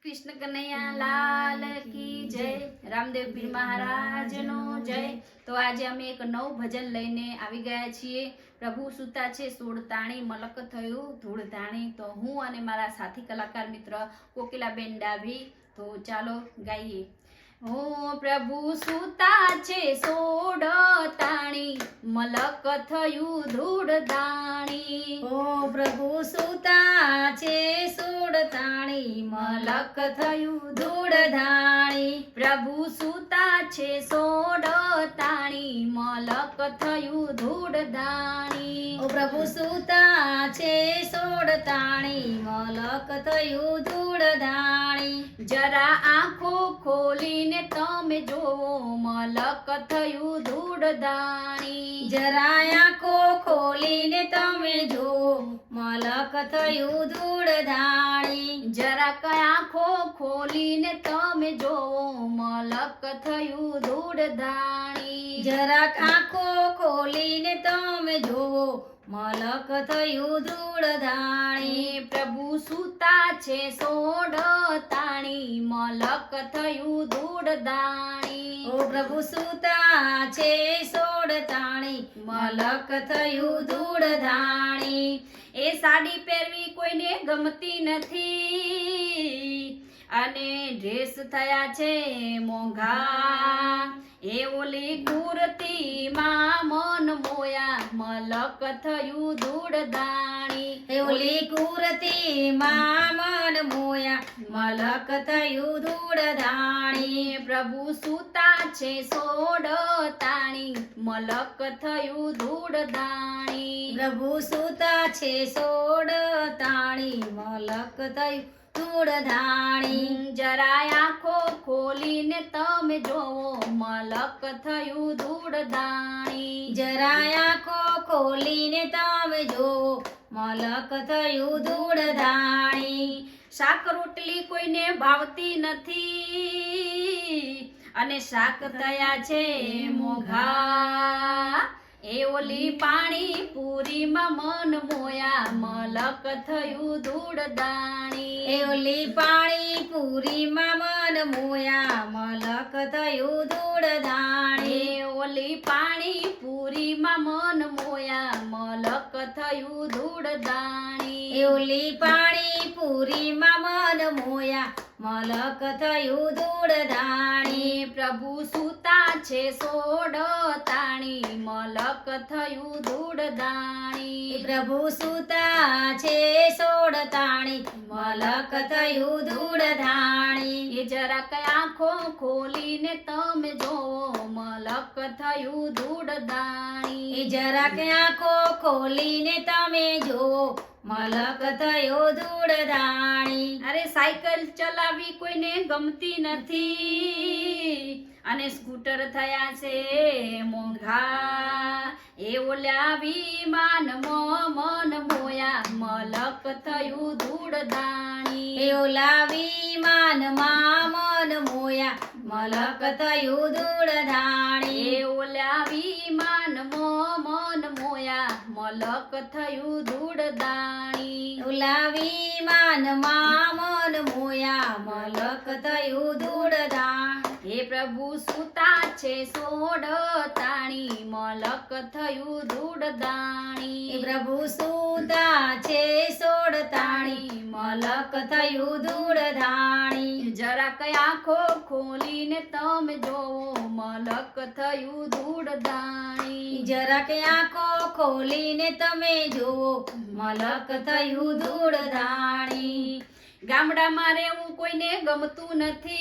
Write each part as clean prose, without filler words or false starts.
कृष्ण कन्हैया लाल की जय। रामदेव पीर महाराज नो जय। तो आज अमे एक नव भजन लईने आवी गया छीए। प्रभु सुता छे सोड़ताणी मलक थयुं धूळधाणी। तो हूँ अने मारा साथी कलाकार मित्र कोकिलाबेन डाभी। तो चालो गाइए। ओ प्रभु सुता छे सोड़ताणी मलक थयुं धूळधाणी। ओ प्रभु सुता छे सोड़ताणी मलक थयुं धूळधाणी। प्रभु सुता छे सोड़ताणी मलक थयुं धूळधाणी। ओ प्रभु सुता छे सोड़ताणी मलक थयुं धूळधाणी। जरा आँखो खोलीने तमे जोवो मलक थयुं धूळधाणी। जरा आँखो खोलीने तमे जोवो मलक थयुं धूळधाणी। जरा आँखो खोलीने तमे जोवो मलक थयुं धूळधाणी। जरा आँखो खोलीने तमे जोवो मलक थयुं धूळधाणी। प्रभु सुता छे सोड़ताणी मलक थयुं धूळधाणी। ओ प्रभु सुता छे सोड़ताणी मलक थयुं धूळधाणी। ए साड़ी पहेरवी कोईने गमती नथी अने ड्रेस थया छे मोंघा। ए ओली कुर्ती मां मन मोया मलक थयुं धूळधाणी। ए ओली कुर्ती मां मन मोया मलक थयुं धूळधाणी। प्रभु सुता छे सोड़ताणी मलक थयुं धूळधाणी। प्रभु सुता छे सोड़ताणी मलक थयुं धूळधाणी। जरा आँखो खोलीने तमे जोवो मलक थयुं धूळधाणी। जरा आँखो खोलीने तमे जोवो मलक थयुं धूळधाणी। शाक रोटली कोईने भावती नथी अने शाक थया छे मोघा। ए ओली पाणी पूरी मां मन मोया मलक थयुं धूळधाणी। ए ओली पाणी पूरी मां मन मोया मलक थयुं धूळधाणी। ए ओली पाणी पूरी मां मन मोया मलक थयुं धूळधाणी। ए ओली पाणी पूरी मां मन मोया मलक थयुं धूळधाणी। प्रभु सुता छे सोड़ताणी मलक थयुं धूळधाणी। प्रभु सुता छे सोड़ताणी मलक थयुं धूळधाणी। जरा आँखो खोलीने तमे जोवो मलक थयुं धूळधाणी। जरा आँखो खोलीने तमे जोवो मलक थयुं धूळधाणी। अरे साइकल चलावी कोईने गमती नथी अने स्कूटर थया छे मोंघा। ए ओल्या विमान मन मोया मलक थयुं धूळधाणी। ए ओला विमान मां मन मोया मलक थयुं धूळधाणी। ए ओल्या विमान मन मोया मलक थयुं धूळधाणी। ओला विमान मां मन मोया मलक थयुं धूळधाणी। हे प्रभु सुता छे सोड़ताणी मलक थयुं धूळधाणी। प्रभु सुता छे सोड़ताणी मलक थयुं धूळधाणी। जरा आँखो खोलीने तमे जोवो मलक थयुं धूळधाणी। जरा आँखो खोलीने तमे जोवो मलक थयुं धूळधाणी। गामडामां रहेવું કોઈને ગમતું નથી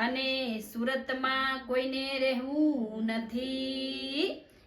અને સુરતમાં કોઈને રહેવું નથી।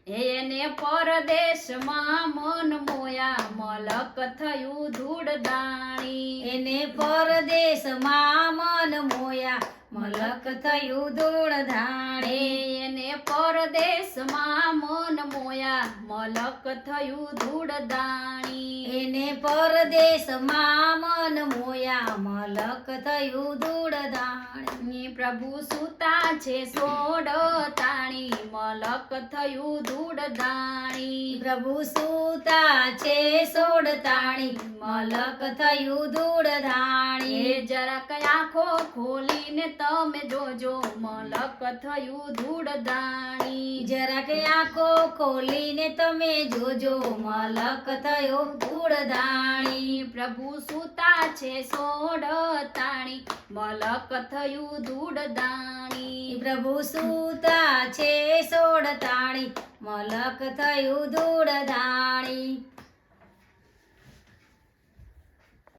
એને પરદેશમાં મન મોયા મલક થયું ધૂળધાણી। એને પરદેશમાં મન મોયા મલક થયું ધૂળધાણી। એને પરદેશમાં મન મોયા મલક થયું ધૂળધાણી। એને પરદેશમાં મન મોયા મલક થયું ધૂળધાણી। પ્રભુ સુતા છે સોડ તાણી મલક થયું ધૂળ દાણી પ્રભુ સૂતા છે સોડ તાણી મલક થયું ધૂળ એ ધાણી જરાક આંખો ખોલીને તમે જોજો મલક થયું ધૂળ દાણી જરાક આંખો ખોલીને તમે જોજો મલક થયો ધૂળ ધાણી પ્રભુ સુતા છે સોડ તાણી મલક થયું ધૂળ દાણી પ્રભુ સૂતા છે સોડ તાણી મલક થયું ધૂળ ધાણી